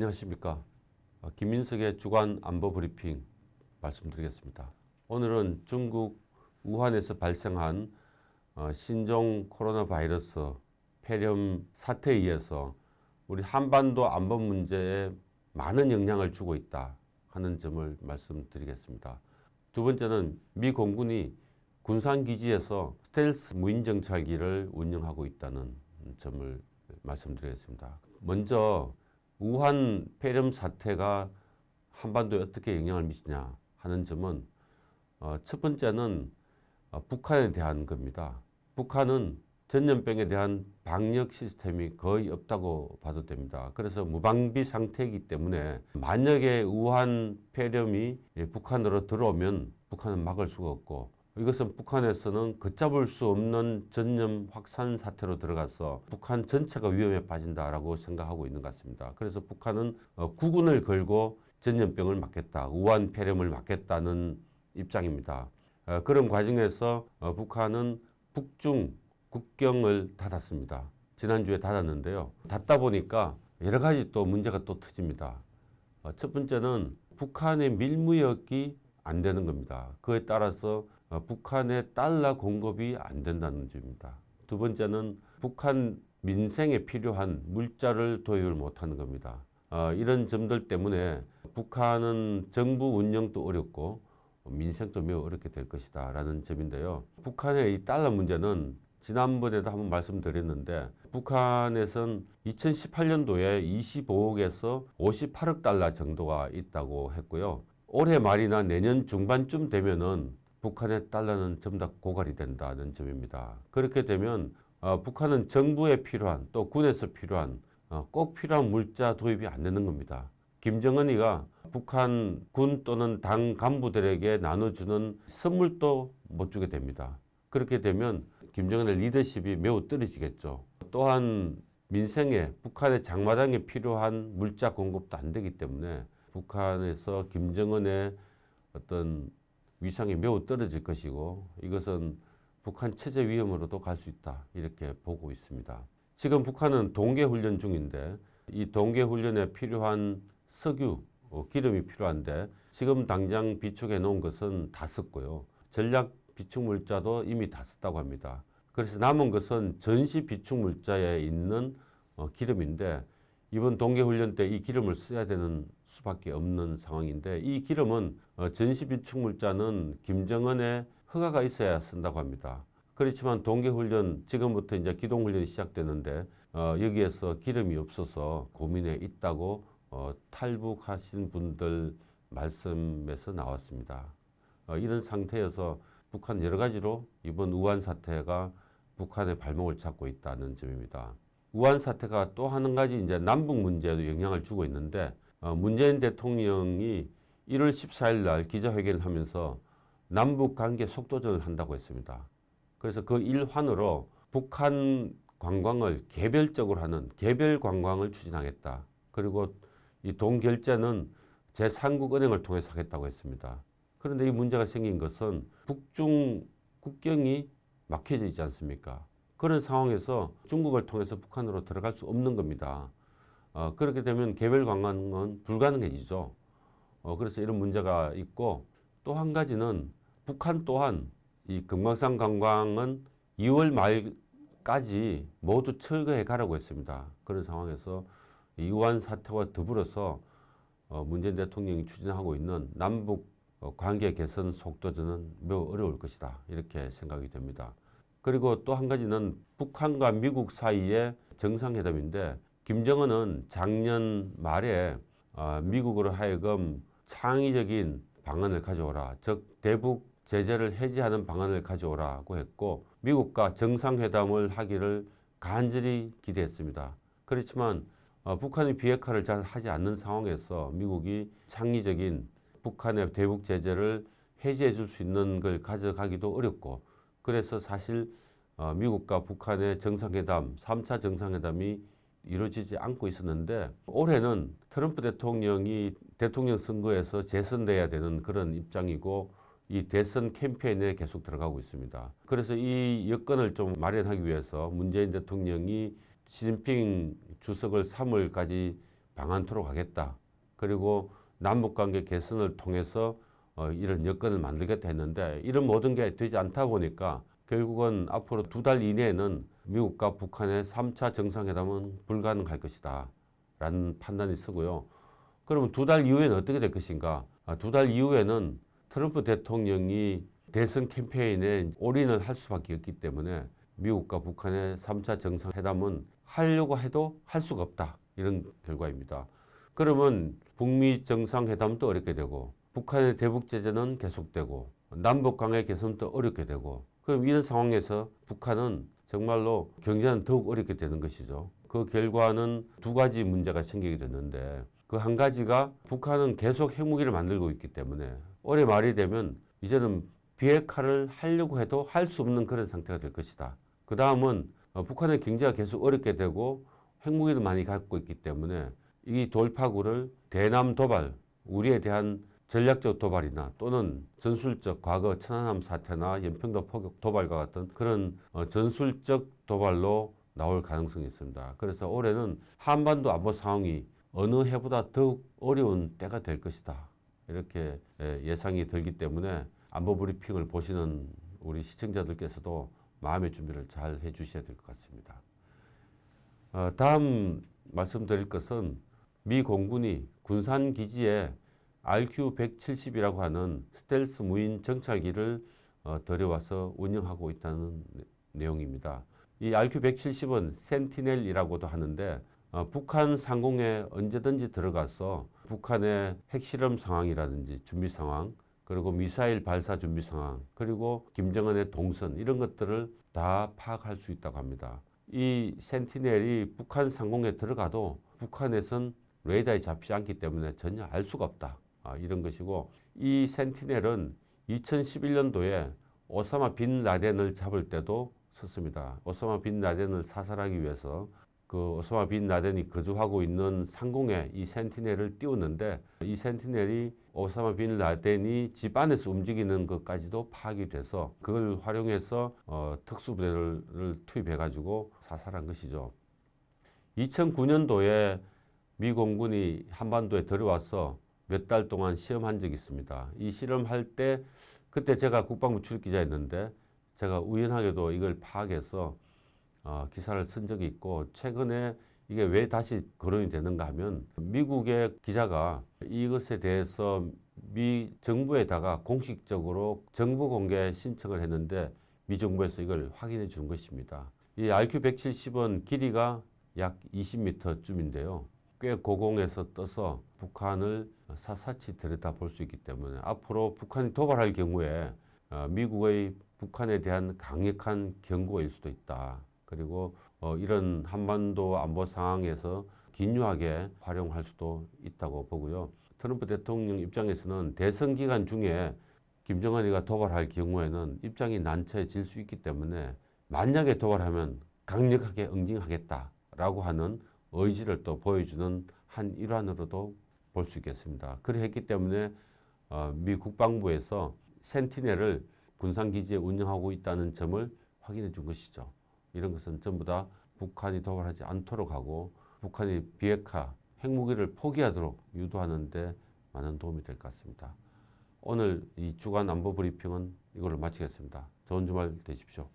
안녕하십니까. 김민석의 주간 안보 브리핑 말씀드리겠습니다. 오늘은 중국 우한에서 발생한 신종 코로나 바이러스 폐렴 사태에 의해서 우리 한반도 안보 문제에 많은 영향을 주고 있다 하는 점을 말씀드리겠습니다. 두 번째는 미 공군이 군산기지에서 스텔스 무인정찰기를 운영하고 있다는 점을 말씀드리겠습니다. 먼저 우한 폐렴 사태가 한반도에 어떻게 영향을 미치냐 하는 점은 첫 번째는 북한에 대한 겁니다. 북한은 전염병에 대한 방역 시스템이 거의 없다고 봐도 됩니다. 그래서 무방비 상태이기 때문에 만약에 우한 폐렴이 북한으로 들어오면 북한은 막을 수가 없고, 이것은 북한에서는 걷잡을 수 없는 전염 확산 사태로 들어가서 북한 전체가 위험에 빠진다라고 생각하고 있는 것 같습니다. 그래서 북한은 국군을 걸고 전염병을 막겠다, 우한 폐렴을 막겠다는 입장입니다. 그런 과정에서 북한은 북중 국경을 닫았습니다. 지난주에 닫았는데요. 닫다 보니까 여러 가지 또 문제가 또 터집니다. 첫 번째는 북한의 밀무역이 안 되는 겁니다. 그에 따라서 북한의 달러 공급이 안 된다는 점입니다. 두 번째는 북한 민생에 필요한 물자를 도입을 못하는 겁니다. 이런 점들 때문에 북한은 정부 운영도 어렵고 민생도 매우 어렵게 될 것이다 라는 점인데요. 북한의 이 달러 문제는 지난번에도 한번 말씀드렸는데, 북한에선 2018년도에 25억에서 58억 달러 정도가 있다고 했고요. 올해 말이나 내년 중반쯤 되면은 북한의 달러는 전부 다 고갈이 된다는 점입니다. 그렇게 되면 북한은 정부에 필요한, 또 군에서 필요한 꼭 필요한 물자 도입이 안 되는 겁니다. 김정은이가 북한 군 또는 당 간부들에게 나눠주는 선물도 못 주게 됩니다. 그렇게 되면 김정은의 리더십이 매우 떨어지겠죠. 또한 민생에, 북한의 장마당에 필요한 물자 공급도 안 되기 때문에 북한에서 김정은의 어떤 위상이 매우 떨어질 것이고, 이것은 북한 체제 위험으로도 갈 수 있다 이렇게 보고 있습니다. 지금 북한은 동계훈련 중인데, 이 동계훈련에 필요한 석유, 기름이 필요한데 지금 당장 비축해 놓은 것은 다 썼고요. 전략 비축물자도 이미 다 썼다고 합니다. 그래서 남은 것은 전시 비축물자에 있는 기름인데, 이번 동계훈련 때 이 기름을 써야 되는 수밖에 없는 상황인데, 이 기름은 전시 비축물자는 김정은의 허가가 있어야 쓴다고 합니다. 그렇지만 동계훈련, 지금부터 이제 기동훈련이 시작되는데 여기에서 기름이 없어서 고민에 있다고 탈북하신 분들 말씀에서 나왔습니다. 이런 상태여서 북한 여러 가지로 이번 우한 사태가 북한의 발목을 잡고 있다는 점입니다. 우한 사태가 또 한 가지 이제 남북 문제에도 영향을 주고 있는데, 문재인 대통령이 1월 14일 날 기자회견을 하면서 남북 관계 속도전을 한다고 했습니다. 그래서 그 일환으로 북한 관광을 개별적으로 하는 개별 관광을 추진하겠다. 그리고 이 돈 결제는 제3국 은행을 통해서 하겠다고 했습니다. 그런데 이 문제가 생긴 것은 북중 국경이 막혀져 있지 않습니까? 그런 상황에서 중국을 통해서 북한으로 들어갈 수 없는 겁니다. 그렇게 되면 개별 관광은 불가능해지죠. 그래서 이런 문제가 있고, 또 한 가지는 북한 또한 이 금강산 관광은 2월 말까지 모두 철거해 가라고 했습니다. 그런 상황에서 이 우한 사태와 더불어서 문재인 대통령이 추진하고 있는 남북 관계 개선 속도전은 매우 어려울 것이다 이렇게 생각이 됩니다. 그리고 또 한 가지는 북한과 미국 사이의 정상회담인데, 김정은은 작년 말에 미국으로 하여금 창의적인 방안을 가져오라, 즉 대북 제재를 해제하는 방안을 가져오라고 했고, 미국과 정상회담을 하기를 간절히 기대했습니다. 그렇지만 북한이 비핵화를 잘 하지 않는 상황에서 미국이 창의적인 북한의 대북 제재를 해제해 줄 수 있는 걸 가져가기도 어렵고, 그래서 사실 미국과 북한의 정상회담, 3차 정상회담이 이루어지지 않고 있었는데, 올해는 트럼프 대통령이 대통령 선거에서 재선돼야 되는 그런 입장이고, 이 대선 캠페인에 계속 들어가고 있습니다. 그래서 이 여건을 좀 마련하기 위해서 문재인 대통령이 시진핑 주석을 3월까지 방안토록 하겠다. 그리고 남북관계 개선을 통해서 이런 여건을 만들겠다 했는데 이런 모든 게 되지 않다 보니까 결국은 앞으로 2달 이내에는 미국과 북한의 3차 정상회담은 불가능할 것이다 라는 판단이 쓰고요. 그러면 2달 이후에는 어떻게 될 것인가? 2달 이후에는 트럼프 대통령이 대선 캠페인에 올인을 할 수밖에 없기 때문에 미국과 북한의 3차 정상회담은 하려고 해도 할 수가 없다. 이런 결과입니다. 그러면 북미 정상회담도 어렵게 되고 북한의 대북 제재는 계속되고 남북 관계 개선도 어렵게 되고 그럼 이런 상황에서 북한은 정말로 경제는 더욱 어렵게 되는 것이죠. 그 결과는 2가지 문제가 생기게 됐는데 그 한 가지가 북한은 계속 핵무기를 만들고 있기 때문에 올해 말이 되면 이제는 비핵화를 하려고 해도 할 수 없는 그런 상태가 될 것이다. 그 다음은 북한의 경제가 계속 어렵게 되고 핵무기를 많이 갖고 있기 때문에 이 돌파구를 대남 도발, 우리에 대한 전략적 도발이나 또는 전술적 과거 천안함 사태나 연평도 포격 도발과 같은 그런 전술적 도발로 나올 가능성이 있습니다. 그래서 올해는 한반도 안보 상황이 어느 해보다 더욱 어려운 때가 될 것이다. 이렇게 예상이 들기 때문에 안보 브리핑을 보시는 우리 시청자들께서도 마음의 준비를 잘 해주셔야 될 것 같습니다. 다음 말씀드릴 것은 미 공군이 군산 기지에 RQ-170이라고 하는 스텔스 무인 정찰기를 들여와서 운영하고 있다는 내용입니다. 이 RQ-170은 센티넬이라고도 하는데 북한 상공에 언제든지 들어가서 북한의 핵실험 상황이라든지 준비 상황, 그리고 미사일 발사 준비 상황, 그리고 김정은의 동선 이런 것들을 다 파악할 수 있다고 합니다. 이 센티넬이 북한 상공에 들어가도 북한에선 레이더에 잡히지 않기 때문에 전혀 알 수가 없다. 이런 것이고 이 센티넬은 2011년도에 오사마 빈 라덴을 잡을 때도 썼습니다. 오사마 빈 라덴을 사살하기 위해서 그 오사마 빈 라덴이 거주하고 있는 상공에 이 센티넬을 띄웠는데 이 센티넬이 오사마 빈 라덴이 집 안에서 움직이는 것까지도 파악이 돼서 그걸 활용해서 특수부대를 투입해가지고 사살한 것이죠. 2009년도에 미 공군이 한반도에 들어와서 몇 달 동안 시험한 적이 있습니다. 이 실험할 때 그때 제가 국방부 출입기자였는데 제가 우연하게도 이걸 파악해서 기사를 쓴 적이 있고 최근에 이게 왜 다시 거론이 되는가 하면 미국의 기자가 이것에 대해서 미 정부에다가 공식적으로 정보 공개 신청을 했는데 미 정부에서 이걸 확인해 준 것입니다. 이 RQ-170은 길이가 약 20m쯤인데요. 꽤 고공에서 떠서 북한을 샅샅이 들여다볼 수 있기 때문에 앞으로 북한이 도발할 경우에 미국의 북한에 대한 강력한 경고일 수도 있다. 그리고 이런 한반도 안보 상황에서 긴유하게 활용할 수도 있다고 보고요. 트럼프 대통령 입장에서는 대선 기간 중에 김정은이가 도발할 경우에는 입장이 난처해질 수 있기 때문에 만약에 도발하면 강력하게 응징하겠다라고 하는 의지를 또 보여주는 한 일환으로도 볼 수 있겠습니다. 그랬기 때문에 미 국방부에서 센티넬을 군산기지에 운영하고 있다는 점을 확인해 준 것이죠. 이런 것은 전부 다 북한이 도발하지 않도록 하고 북한이 비핵화, 핵무기를 포기하도록 유도하는 데 많은 도움이 될 것 같습니다. 오늘 이 주간 안보 브리핑은 이걸로 마치겠습니다. 좋은 주말 되십시오.